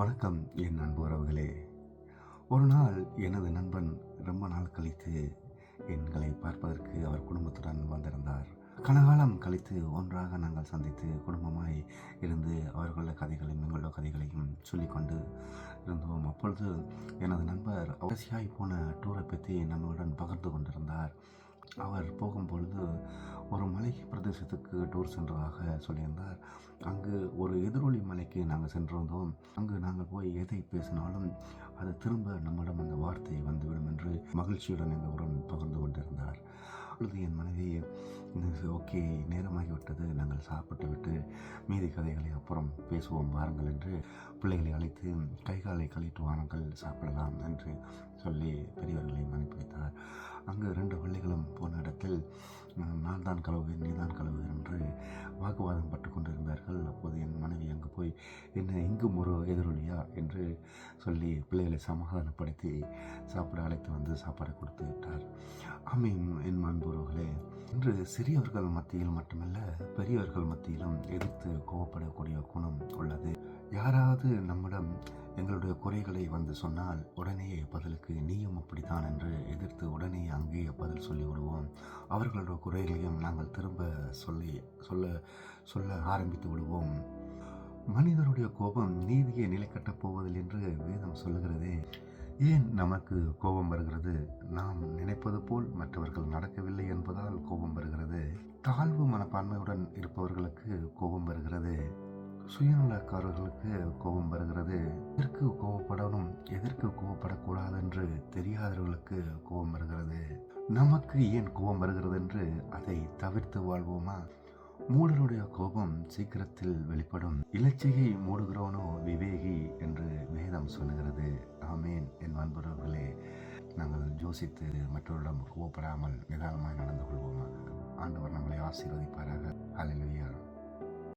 வணக்கம் என் அன்பு உறவுகளே. ஒரு நாள் எனது நண்பன் ரொம்ப நாள் கழித்து எங்களை பார்ப்பதற்கு அவர் குடும்பத்துடன் வந்திருந்தார். கனகாலம் கழித்து ஒன்றாக நாங்கள் சந்தித்து குடும்பமாய் இருந்து அவர்களோட கதைகளையும் எங்களோட கதைகளையும் சொல்லிக்கொண்டு இருந்தோம். அப்பொழுது எனது நண்பர் அவசியாய் போன டூரை பற்றி நம்முடன் பகிர்ந்து கொண்டிருந்தார். அவர் போகும்பொழுது ஒரு மலை பிரதேசத்துக்கு டூர் சென்றதாக சொல்லியிருந்தார். அங்கு ஒரு எதிரொலி மலைக்கு நாங்கள் சென்றிருந்தோம். அங்கு நாங்கள் போய் எதை பேசினாலும் அது திரும்ப நம்மிடம் அந்த வார்த்தை வந்துவிடும் என்று மகிழ்ச்சியுடன் எங்களுடன் பகிர்ந்து கொண்டிருந்தார். அப்பொழுது என் மனைவி, ஓகே, நேரமாகிவிட்டது, நாங்கள் சாப்பிட்டு விட்டு மீதி கதைகளை அப்புறம் பேசுவோம் வாருங்கள் என்று பிள்ளைகளை அழைத்து கைகாலை கழித்து வாருங்கள் சாப்பிடலாம் என்று சொல்லி பெரியவர்களையும் அனுப்பி வைத்தார். அங்கு 2 பள்ளிகளும் போன இடத்தில் நான் தான் கழுவுவேன், நீ தான் கழுவுவேன் என்று வாக்குவாதம் பட்டு கொண்டிருந்தார்கள். அப்போது என் மனைவி அங்கு போய் என்ன இங்கும் ஒரு எதிரொலியா என்று சொல்லி பிள்ளைகளை சமாதானப்படுத்தி சாப்பிட அழைத்து வந்து சாப்பாடு கொடுத்து விட்டார். ஆமீன் என் அன்புறவுகளே, இன்று சிறியவர்கள் மத்தியில் மட்டுமல்ல பெரியவர்கள் மத்தியிலும் எதிர்த்து கோவப்படக்கூடிய குணம் உள்ளது. யாராவது நம்மிடம் எங்களுடைய குறைகளை வந்து சொன்னால் உடனே பதிலுக்கு நீயும் அப்படித்தான் என்று எதிர்த்து உடனே அங்கேயே பதில் சொல்லி விடுவோம். அவர்களுடைய குறைகளையும் நாங்கள் திரும்ப சொல்ல ஆரம்பித்து விடுவோம். மனிதருடைய கோபம் நீதியை நிலை கட்டப் போவதில்லை என்று வேதம் சொல்லுகிறதே. ஏன் நமக்கு கோபம் வருகிறது? நாம் நினைப்பது போல் மற்றவர்கள் நடக்கவில்லை என்பதால் கோபம் வருகிறது. தாழ்வு மனப்பான்மையுடன் இருப்பவர்களுக்கு கோபம் வருகிறது. சுயநலக்காரர்களுக்கு கோபம் வருகிறது. எதற்கு கோபப்படணும், எதற்கு கோபப்படக்கூடாது என்று தெரியாதவர்களுக்கு கோபம் வருகிறது. நமக்கு ஏன் கோபம் வருகிறது என்று அதை தவிர்த்து வாழ்வோமா? மூடருடைய கோபம் சீக்கிரத்தில் வெளிப்படும். இலச்சையை மூடுகிறவனோ விவேகி என்று வேதம் சொல்லுகிறது. ஆமேன் என் அன்புறவர்களே, நாங்கள் யோசித்து மற்றவரிடம் கோபப்படாமல் நிதானமாய் நடந்து கொள்வோமாக. ஆண்டவர் நம்மளை ஆசீர்வதிப்பாராக. அல்லேலூயா.